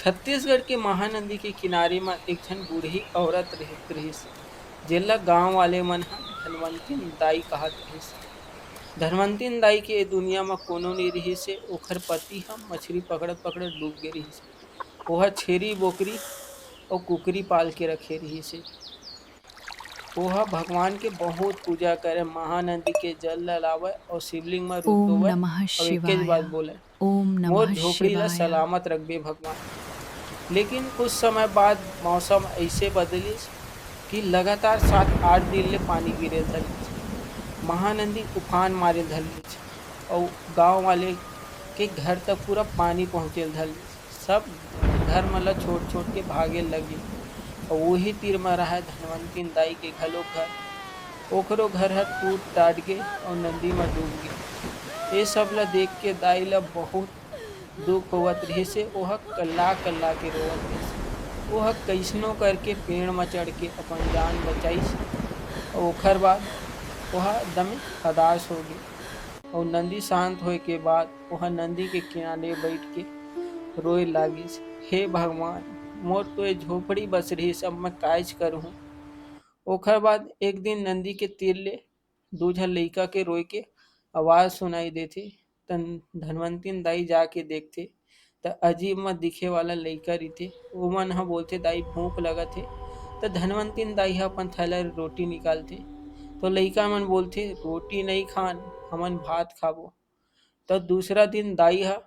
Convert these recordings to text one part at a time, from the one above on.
छत्तीसगढ़ के महानदी के किनारे म एक ठन बूढ़ी औरत रहत रहिस जेला गाँव वाले मन ह धनवंतिन दाई कहत रहिस। धनवंतिन दाई के ए दुनिया म कोनो नइ रिहिस हे। ओखर पति ह मछरी पकड़त पकड़त डूब गे रिहिस हे। ओहा छेरी बोकरी अउ कुकरी पाल के रखे रिहिस हे। ओहा भगवान के बहुत पूजा करय, महानदी के जल ल लावय अउ शिवलिंग म रूप ओम धोवय नमः अउ एकेच शिवाय। बात बोलय, ओम मोर नमः झोपड़ी ल शिवाय। सलामत रखबे भगवान। लेकिन कुछ समय बाद मौसम अइसे बदलिस कि लगातार 7-8 दिन ले पानी गिरे धरिस। महानदी उफान मारे धरिस अउ गाँव वाले के घर तक पूरा पानी पहुँचे धरिस। सब घर मन ल छोड़-छोड़ के भागे लगिन अउ उही तीर म राहय धनवंतिन दाई के घलोक घर। ओखरो घर ह टूट टाट गे अउ नदी म डूब गे। ए सब ल देख के दाई ल बहुत दुःख होवत रिहिस हे। ओहा कल्ला-कल्ला के रोवत रहिस। ओहा कइसनो करके पेड़ म चढ़ के अपन जान बचाइस अउ ओखर बाद ओहा एकदमे हताश होगे अउ नदी शांत होए के बाद ओहा नदी के किनारे बइठ के रोए लागिस, हे भगवान! मोर तो ए झोपड़ी बस रहिस, अब मैं काहेच करहूँ। ओखर बाद एक दिन नदी के तीर ले 2 झन लइका के रोए के आवाज सुनाई देथे। त धनवंतिन दाई जाके देखथे त अजीब म दिखे वाला लइका रहिथे। ओमन ह बोलथे दाई भूख लगत हे। त धनवंतिन दाई ह अपन थैला ले रोटी निकालथे। तो लइका मन बोलथे रोटी नइ खान, हमन भात खाबो। त दूसरा दिन दाई ह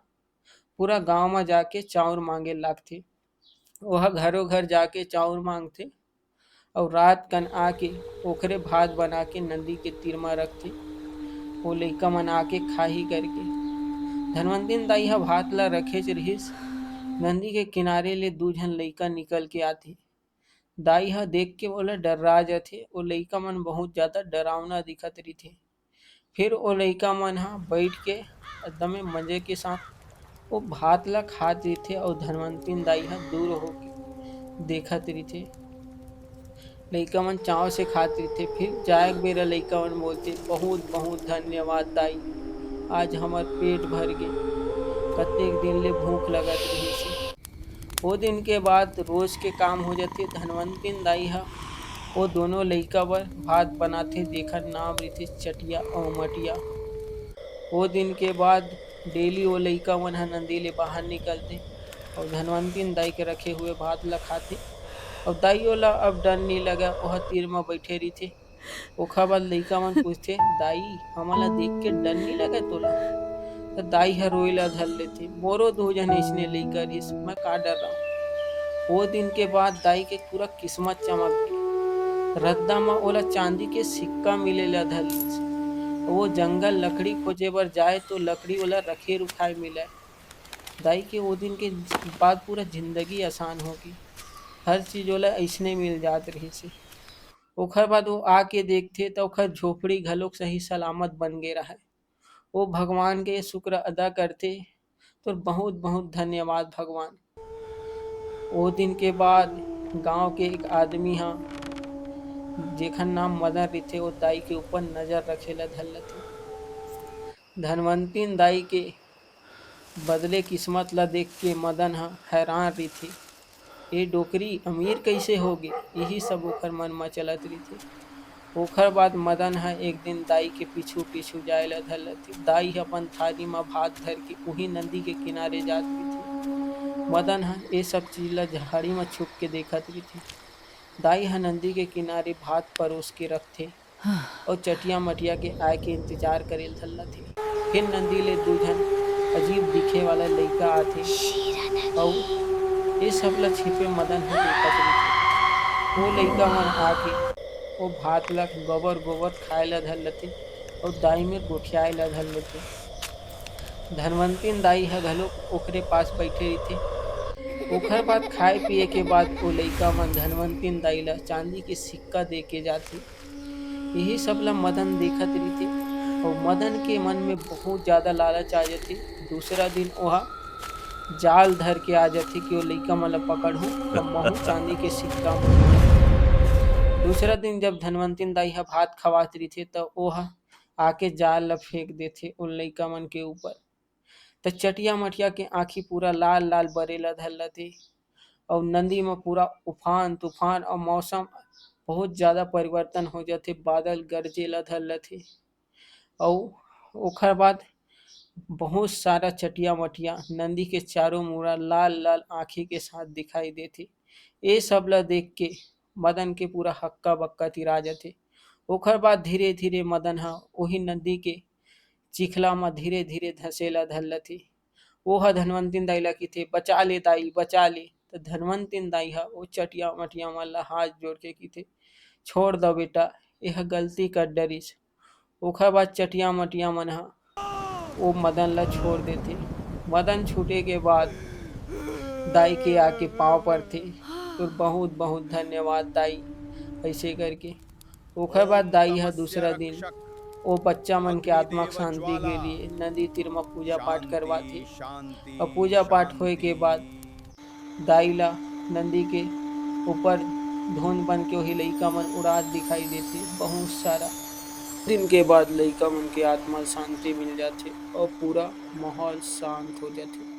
पूरा गाँव म जाके चाँउर मांगे लागथे। ओहा घरो घर जाके चाँउर मांगथे अउ रात कन आके ओखरे भात बना के नदी के तीर म रखथे। ओ लइका मन आके खाही करके। धनवंतिन दाई ह भात ल रखेच रिहिस। नदी के किनारे ले 2 झन लइका निकल के आथे। दाई ह देख के ओला डर्रा जाथे। ओ लइका मन बहुत ज़्यादा डरावना दिखत रहिथे। फिर ओ लइका मन ह बइठ के एकदमे मजे के साथ ओ भात ल खात रहिथे अउ धनवंतिन दाई ह दूर होके देखत रहिथे। लइका मन चाव से खात रहिथे। फिर जाए के बेरा लइका मन बोलथे बहुत-बहुत धन्यवाद दाई, आज हमर पेट भर गे। कतेक दिन ले भूख लगत रिहिस हे। ओ दिन के बाद रोज के काम हो जाथे। धनवंतिन दाई ह ओ दोनों लइका बर भात बनाथे जेखर नाम रहिथे चटिया अउ मटिया। ओ दिन के बाद डेली ओ लइका मन ह नदी ले बाहर निकलथे अउ धनवंतिन दाई के रखे हुए भात ल खाथे अउ दाई ओला अब डर नइ लगय। ओहा तीर म बइठे रहिथे। ओखर बाद लइका मन पूछथे दाई हमन ल देख के डर नइ लगय तोला? त दाई ह रोए ल धर लेथे, मोरो 2 झन अइसने लइका रिहिस, मैं का डराओ। ओ दिन के बाद दाई के पूरा किस्मत चमक गे। रद्दा म ओला चांदी के सिक्का मिले ल धर लिस। वो जंगल लकड़ी खोजे बर जाए तो लकड़ी ओला रखे रुखाए मिलय। दाई के ओ दिन के बाद पूरा जिंदगी आसान होगे। हर चीज ओला अइसने मिल जात रहिस हे। ओखर बाद ओ आके देखथे त ओखर झोपड़ी घलोक सही सलामत बन गे राहय। ओ भगवान के शुक्र अदा करथे, तोर बहुत-बहुत धन्यवाद भगवान। ओ दिन के बाद गाँव के एक आदमी ह जेखर नाम मदन रहिथे ओ दाई के ऊपर नज़र रखे ल धर लेथे। धनवंतिन दाई के बदले किस्मत ल देख के मदन ह हैरान रहिथे। ए डोकरी अमीर कइसे होगे? यही सब ओखर मन म चलत रहिथे। ओखर बाद मदन ह एक दिन दाई के पीछू-पीछू जाए ल धर लेथे। दाई ह अपन थाली म भात धर के उही नदी के किनारे जात रहिथे। मदन ह ए सब चीज ल झाड़ी म छुप के देखत रहिथे। दाई ह नदी के किनारे भात परोस के रखथे अउ चटिया-मटिया के आए के इंतजार करे ल धर लेथे। फिर नदी ले 2 झन अजीब दिखे वाला लइका आथे अउ ए सब ल छिपे मदन ह देखत रहिथे। ओ लइका मन आके ओ भात ल गोबर-गोबर खाए ल धर लेथे अउ दाई मेर गोठियाए ल धर लेथे। धनवंतिन दाई ह घलोक ओखरे पास बइठे रहिथे। ओखर बाद खाए पिए के बाद ओ लइका मन धनवंतिन दाई ल चांदी के सिक्का दे के जाथे। यही सब ल मदन देखत रहिथे अउ मदन के मन में बहुत ज़्यादा लालच आ जाथे। दूसरा दिन ओहा जाल धर के आ जाथे कि ओ लइका मन ल पकड़हूँ अउ महू चांदी के सिक्का म। दूसरा दिन जब धनवंतिन दाई ह भात खवात रहिथे त ओहा आके जाल ल फेंक देथे उन लइका मन के ऊपर। तो चटिया मटिया के आँखी पूरा लाल लाल बरेला धरल थे। और नदी में पूरा उफान तूफान और मौसम बहुत ज्यादा परिवर्तन हो जाते, बादल गरजेला धरल थे। और ओकर बाद बहुत सारा चटिया मटिया नदी के चारों मुड़ा लाल लाल आँखी के साथ दिखाई देते। ये सब ला देख के मदन के पूरा हक्का बक्का तिरा जाते। ओकर बाद धीरे धीरे मदन हा वही नदी के चिखला में धीरे धीरे धसेला धरलथे। वो ह धनवंतिन दाई ला कथे, बचा ले दाई बचा ले। तो धनवंतिन दाई हा वो चटिया मटिया मन ला हाथ जोड़ के कथे, छोड़ दो बेटा, यह गलती कर डरिस। ओकर बाद चटिया मटिया मन हा वो मदन ला छोड़ देते। मदन छूटे के बाद दाई के आके पाँव पड़थे, तो बहुत बहुत धन्यवाद दाई, ऐसे करके। ओकर बाद दाई हा दूसरा धर्मस्य दिन रक्षक वो बच्चा मन के आत्मा अग्निदेव शांति के ज्वाला। लिए नदी तीर में पूजा पाठ करवाथे। शांति शांति और पूजा पाठ होए शांति। के बाद दाई ला नदी के ऊपर धुंध बन के वही लइका मन उड़ात दिखाई देते बहुत सारा। दिन के बाद लइका मन के आत्मा शांति मिल जाथे और पूरा माहौल शांत हो जाथे।